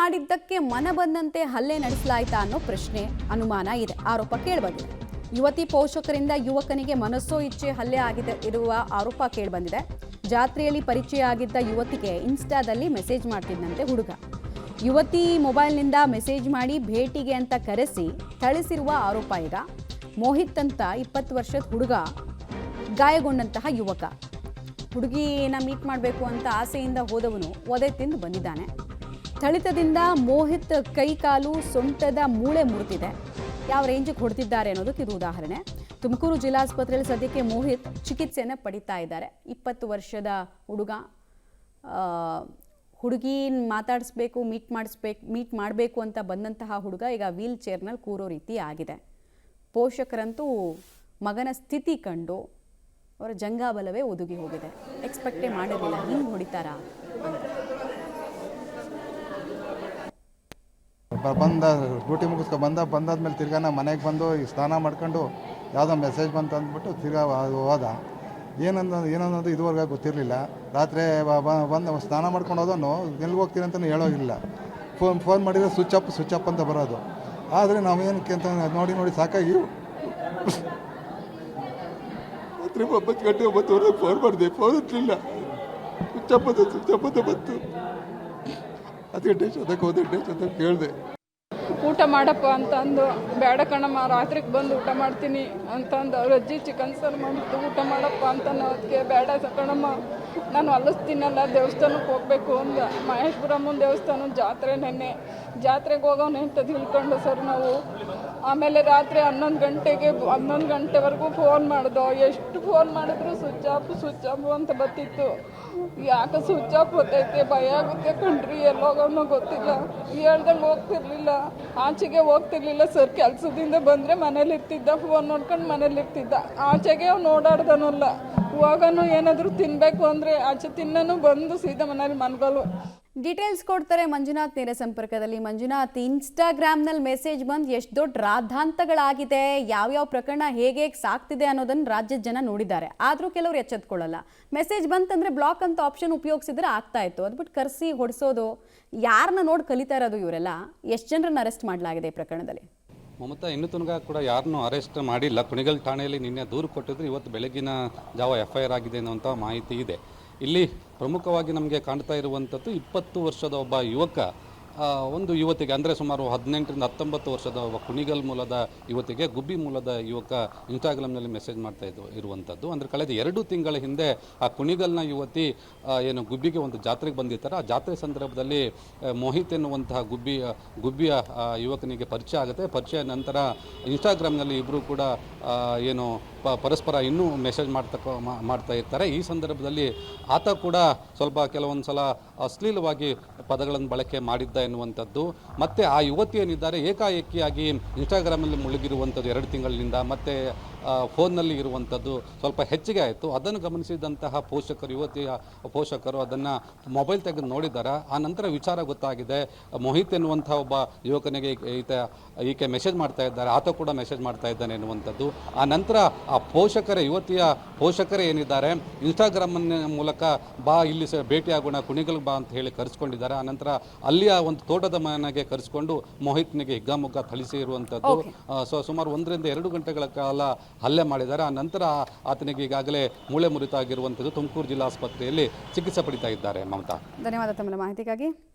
ಮಾಡಿದ್ದಕ್ಕೆ ಮನ ಬಂದಂತೆ ಹಲ್ಲೆ ನಡೆಸಲಾಯಿತಾ ಅನ್ನೋ ಪ್ರಶ್ನೆ ಅನುಮಾನ ಇದೆ. ಆರೋಪ ಕೇಳಿಬಂದಿದೆ. ಯುವತಿ ಪೋಷಕರಿಂದ ಯುವಕನಿಗೆ ಮನಸ್ಸೋ ಇಚ್ಛೆ ಹಲ್ಲೆ ಆಗಿದೆ ಇರುವ ಆರೋಪ ಕೇಳಿಬಂದಿದೆ. ಜಾತ್ರೆಯಲ್ಲಿ ಪರಿಚಯ ಆಗಿದ್ದ ಯುವತಿಗೆ ಇನ್ಸ್ಟಾದಲ್ಲಿ ಮೆಸೇಜ್ ಮಾಡ್ತಿದ್ದಂತೆ ಹುಡುಗ. ಯುವತಿ ಮೊಬೈಲ್ನಿಂದ ಮೆಸೇಜ್ ಮಾಡಿ ಭೇಟಿಗೆ ಅಂತ ಕರೆಸಿ ಥಳಿಸಿರುವ ಆರೋಪ ಈಗ. ಮೋಹಿತ್ ಅಂತ 20 ವರ್ಷದ ಹುಡುಗ ಗಾಯಗೊಂಡಂತಹ ಯುವಕ. ಹುಡುಗಿನ ಮೀಟ್ ಮಾಡಬೇಕು ಅಂತ ಆಸೆಯಿಂದ ಹೋದವನು ಒದೆ ತಿಂದು ಬಂದಿದ್ದಾನೆ. ಥಳಿತದಿಂದ ಮೋಹಿತ್ ಕೈ ಕಾಲು ಸೊಂಟದ ಮೂಳೆ ಮುರಿದಿದೆ. ಯಾವ ರೇಂಜಿಗೆ ಹೊಡೆದಿದ್ದಾರೆ ಅನ್ನೋದಕ್ಕೆ ಇದು ಉದಾಹರಣೆ. ತುಮಕೂರು ಜಿಲ್ಲಾಸ್ಪತ್ರೆಯಲ್ಲಿ ಸದ್ಯಕ್ಕೆ ಮೋಹಿತ್ ಚಿಕಿತ್ಸೆಯನ್ನು ಪಡಿತಾ ಇದ್ದಾರೆ. 20 ವರ್ಷದ ಹುಡುಗ. ಹುಡುಗಿನ ಮಾತಾಡಿಸ್ಬೇಕು, ಮೀಟ್ ಮಾಡಬೇಕು ಅಂತ ಬಂದಂತಹ ಹುಡುಗ ಈಗ ವೀಲ್ ಚೇರ್ನಲ್ಲಿ ಕೂರೋ ರೀತಿ ಆಗಿದೆ. ಪೋಷಕರಂತೂ ಮಗನ ಸ್ಥಿತಿ ಕಂಡು ಅವರ ಜಂಗಾಬಲವೇ ಒದಗಿ ಹೋಗಿದೆ. ಎಕ್ಸ್ಪೆಕ್ಟೇ ಮಾಡಿರಲಿಲ್ಲ ಹಿಂಗೆ ಹೊಡಿತಾರಾ ಅಂತ. ಡ್ಯೂಟಿ ಮುಗಿಸ್ಕೊ ಬಂದಾದ್ಮೇಲೆ ತಿರ್ಗಾ ನಾ ಮನೆಗೆ ಬಂದು ಈ ಸ್ನಾನ ಮಾಡ್ಕೊಂಡು ಯಾವುದೋ ಮೆಸೇಜ್ ಬಂತು ಅಂದ್ಬಿಟ್ಟು ತಿರ್ಗಾ ಹೋದ. ಏನನ್ನೋದು ಇದುವರೆಗೆ ಗೊತ್ತಿರಲಿಲ್ಲ. ರಾತ್ರಿ ಬಂದು ಸ್ನಾನ ಮಾಡ್ಕೊಂಡು ಹೋದನು ಎಲ್ಲಿಗೆ ಹೋಗ್ತೀನಿ ಅಂತಲೂ ಹೇಳೋಗಿಲ್ಲ. ಫೋನ್ ಮಾಡಿದರೆ ಸ್ವಿಚ್ ಅಪ್ ಅಂತ ಬರೋದು. ಆದರೆ ನಾವೇನಕ್ಕೆ ಅಂತ ನೋಡಿ ಸಾಕಾಗಿ ರಾತ್ರಿ 9 ಗಂಟೆ 9:30 ಫೋನ್ ಮಾಡಿದೆ. ಫೋನ್ ಇರಲಿಲ್ಲ, ಸ್ವಿಚ್ ಅಪ್ ಅಂತ ಬಂತು. 10 ಗಂಟೆ ಅದಕ್ಕೆ ಕೇಳಿದೆ. ಊಟ ಮಾಡಪ್ಪ ಅಂತಂದು, ಬೇಡ ಕಣಮ್ಮ ರಾತ್ರಿಗೆ ಬಂದು ಊಟ ಮಾಡ್ತೀನಿ ಅಂತಂದು ಅವ್ರ ಅಜ್ಜಿ ಚಿಕನ್ ಸಾರು ಮಾಡಿತ್ತು. ಊಟ ಮಾಡಪ್ಪ ಅಂತ ಅದಕ್ಕೆ ಬೇಡ ಕಣಮ್ಮ ನಾನು ಹೊಲಿಸ್ತೀನಲ್ಲ, ದೇವಸ್ಥಾನಕ್ಕೆ ಹೋಗಬೇಕು ಅಂದ. ಮಹೇಶ್ವರಮ್ಮನ ದೇವಸ್ಥಾನ ನೆನ್ನೆ ಜಾತ್ರೆಗೆ ಹೋಗೋಣ ಅಂತ ತಿಳ್ಕೊಂಡು ಸರ್ ನಾವು. ಆಮೇಲೆ ರಾತ್ರಿ 11 ಗಂಟೆವರೆಗೂ ಫೋನ್ ಮಾಡ್ದೋ. ಎಷ್ಟು ಫೋನ್ ಮಾಡಿದ್ರು ಸ್ವಿಚ್ ಆಫ್ ಅಂತ ಬರ್ತಿತ್ತು. ಯಾಕೆ ಸ್ವಿಚ್ ಆಫ್ ಹೊತ್ತೈತೆ, ಭಯ ಆಗುತ್ತೆ ಕಣ್ರಿ, ಎಲ್ಲೋಗೋನೋ ಗೊತ್ತಿಲ್ಲ. ಹೇಳ್ದಂಗೆ ಹೋಗ್ತಿರ್ಲಿಲ್ಲ, ಆಚೆಗೆ ಹೋಗ್ತಿರ್ಲಿಲ್ಲ ಸರ್. ಕೆಲಸದಿಂದ ಬಂದರೆ ಮನೇಲಿ ಇರ್ತಿದ್ದ, ಫೋನ್ ನೋಡ್ಕೊಂಡು ಮನೇಲಿ ಇರ್ತಿದ್ದ. ಆಚೆಗೆ ಅವ್ನು ಓಡಾಡ್ದನಲ್ಲ. ಹೋಗೋನು ಏನಾದರೂ ತಿನ್ನಬೇಕು ಅಂದರೆ ಆಚೆ ತಿನ್ನನು, ಬಂದು ಸೀದಾ ಮನೇಲಿ ಮನ್ಗೋಲು. ಡೀಟೇಲ್ಸ್ ಕೊಡ್ತಾರೆ ಮಂಜುನಾಥ್ ನೇರ ಸಂಪರ್ಕದಲ್ಲಿ. ಮಂಜುನಾಥ್, ಇನ್ಸ್ಟಾಗ್ರಾಮ್ನಲ್ಲಿ ಮೆಸೇಜ್ ಬಂದು ಎಷ್ಟು ದೊಡ್ಡ ರಾದ್ಧಾಂತಗಳಾಗಿದೆ, ಯಾವ್ಯಾವ ಪ್ರಕರಣ ಹೇಗೆ ಸಾಕ್ತಿದೆ ಅನ್ನೋದನ್ನು ರಾಜ್ಯದ ಜನ ನೋಡಿದ್ದಾರೆ. ಆದರೂ ಕೆಲವರು ಎಚ್ಚೆತ್ಕೊಳ್ಳಲ್ಲ. ಮೆಸೇಜ್ ಬಂತಂದರೆ ಬ್ಲಾಕ್ ಅಂತ ಆಪ್ಷನ್ ಉಪಯೋಗಿಸಿದ್ರೆ ಆಗ್ತಾ ಇತ್ತು. ಅದ್ಬಿಟ್ಟು ಕರೆಸಿ ಹೊಡಿಸೋದು, ಯಾರನ್ನ ನೋಡಿ ಕಲಿತಾ ಇರೋದು ಇವರೆಲ್ಲ? ಎಷ್ಟು ಜನರನ್ನು ಅರೆಸ್ಟ್ ಮಾಡಲಾಗಿದೆ ಈ ಪ್ರಕರಣದಲ್ಲಿ? ಮಮತಾ, ಇನ್ನೂ ತನಕ ಕೂಡ ಯಾರನ್ನೂ ಅರೆಸ್ಟ್ ಮಾಡಿಲ್ಲ. ಕುಣಿಗಲ್ ಠಾಣೆಯಲ್ಲಿ ನಿನ್ನೆ ದೂರು ಕೊಟ್ಟಿದ್ರು. ಇವತ್ತು ಬೆಳಗಿನ ಜಾವ FIR ಆಗಿದೆ ಅನ್ನುವಂಥ ಮಾಹಿತಿ ಇದೆ. ಇಲ್ಲಿ ಪ್ರಮುಖವಾಗಿ ನಮಗೆ ಕಾಣ್ತಾ ಇರುವಂಥದ್ದು 20 ವರ್ಷದ ಒಬ್ಬ ಯುವಕ ಒಂದು ಯುವತಿಗೆ, ಅಂದರೆ ಸುಮಾರು 18ರಿಂದ 19 ವರ್ಷದ ಒಬ್ಬ ಕುಣಿಗಲ್ ಮೂಲದ ಯುವತಿಗೆ ಗುಬ್ಬಿ ಮೂಲದ ಯುವಕ ಇನ್ಸ್ಟಾಗ್ರಾಮ್ನಲ್ಲಿ ಮೆಸೇಜ್ ಮಾಡ್ತಾ ಇರುವಂಥದ್ದು. ಅಂದರೆ ಕಳೆದ 2 ತಿಂಗಳ ಹಿಂದೆ ಆ ಕುಣಿಗಲ್ನ ಯುವತಿ ಏನು ಗುಬ್ಬಿಗೆ ಒಂದು ಜಾತ್ರೆಗೆ ಬಂದಿರ್ತಾರೆ. ಆ ಜಾತ್ರೆ ಸಂದರ್ಭದಲ್ಲಿ ಮೋಹಿತ್ ಎನ್ನುವಂತಹ ಗುಬ್ಬಿಯ ಯುವಕನಿಗೆ ಪರಿಚಯ ಆಗುತ್ತೆ. ಪರಿಚಯ ನಂತರ ಇನ್ಸ್ಟಾಗ್ರಾಮ್ನಲ್ಲಿ ಇಬ್ಬರು ಕೂಡ ಏನು ಪರಸ್ಪರ ಇನ್ನೂ ಮೆಸೇಜ್ ಮಾಡ್ತಾ ಇರ್ತಾರೆ. ಈ ಸಂದರ್ಭದಲ್ಲಿ ಆತ ಕೂಡ ಸ್ವಲ್ಪ ಕೆಲವೊಂದು ಸಲ ಅಶ್ಲೀಲವಾಗಿ ಪದಗಳನ್ನು ಬಳಕೆ ಮಾಡಿದ್ದ ಎನ್ನುವಂಥದ್ದು. ಮತ್ತು ಆ ಯುವತಿ ಏನಿದ್ದಾರೆ ಏಕಾಏಕಿಯಾಗಿ ಇನ್ಸ್ಟಾಗ್ರಾಮಲ್ಲಿ ಮುಳುಗಿರುವಂಥದ್ದು 2 ತಿಂಗಳಿನಿಂದ, ಮತ್ತು ಫೋನ್ನಲ್ಲಿ ಇರುವಂಥದ್ದು ಸ್ವಲ್ಪ ಹೆಚ್ಚಿಗೆ ಆಯಿತು. ಅದನ್ನು ಗಮನಿಸಿದಂತಹ ಯುವತಿಯ ಪೋಷಕರು ಅದನ್ನು ಮೊಬೈಲ್ ತೆಗೆದು ನೋಡಿದ್ದಾರೆ. ಆ ನಂತರ ವಿಚಾರ ಗೊತ್ತಾಗಿದೆ, ಮೋಹಿತ್ ಎನ್ನುವಂಥ ಒಬ್ಬ ಯುವಕನಿಗೆ ಈಕೆ ಮೆಸೇಜ್ ಮಾಡ್ತಾ ಇದ್ದಾರೆ, ಆತ ಕೂಡ ಮೆಸೇಜ್ ಮಾಡ್ತಾ ಇದ್ದಾನೆ ಎನ್ನುವಂಥದ್ದು. ಆ ನಂತರ ಆ ಯುವತಿಯ ಪೋಷಕರೇ ಏನಿದ್ದಾರೆ ಇನ್ಸ್ಟಾಗ್ರಾಮ್ನ ಮೂಲಕ ಬಾ ಇಲ್ಲಿ ಭೇಟಿಯಾಗೋಣ, ಕುಣಿಗಲ್ ಬಾ ಅಂತ ಹೇಳಿ ಕರೆಸ್ಕೊಂಡಿದ್ದಾರೆ. ಆ ನಂತರ ಅಲ್ಲಿಯ ಒಂದು ತೋಟದ ಮನೆಗೆ ಕರೆಸ್ಕೊಂಡು ಮೋಹಿತ್ನಿಗೆ ಹಿಗ್ಗಾಮುಗ್ಗ ಥಳಿಸಿ ಇರುವಂಥದ್ದು. ಸುಮಾರು 1 ರಿಂದ 2 ಗಂಟೆಗಳ ಕಾಲ ಹಲ್ಲೆ ಮಾಡಿದ್ದಾರೆ. ಆ ನಂತರ ಆತನಿಗೆ ಈಗಾಗಲೇ ಮೂಳೆ ಮುರಿತ ಆಗಿರುವಂಥದ್ದು. ತುಮಕೂರು ಜಿಲ್ಲಾ ಆಸ್ಪತ್ರೆಯಲ್ಲಿ ಚಿಕಿತ್ಸೆ ಪಡಿತಾ ಇದ್ದಾರೆ. ಮಮತಾ, ಧನ್ಯವಾದ ತಮ್ಮ ಮಾಹಿತಿಗಾಗಿ.